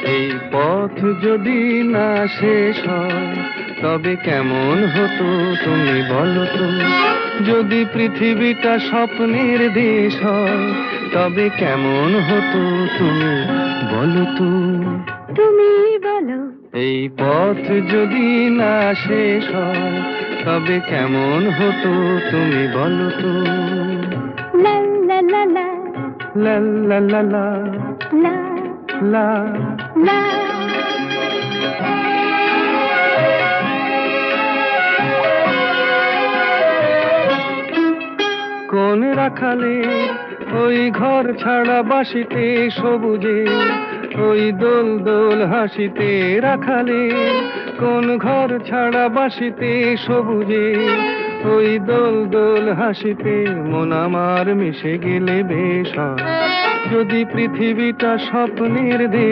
এই পথ যদি না শেষ হয় তবে কেমন হতো তুমি বলো তো? যদি পৃথিবীটা স্বপ্নের দেশ হয় তবে কেমন হতো তুমি বলো তো? তুমি বলো। এই পথ যদি না শেষ হয় তবে কেমন হতো তুমি বলো তো? লা লা লা লা লা লা লা লা লা লা। লা। কোন রাখালে ওই ঘর ছাড়া বাসিতে সবুজে, ওই দোল দোল হাসিতে রাখালে, কোন ঘর ছাড়া বাসিতে সবুজে, ওই দোল দোল হাসিতে মন আমার মিশে গেলে বেশ হয়। যদি পৃথিবীটা স্বপ্নের দেশ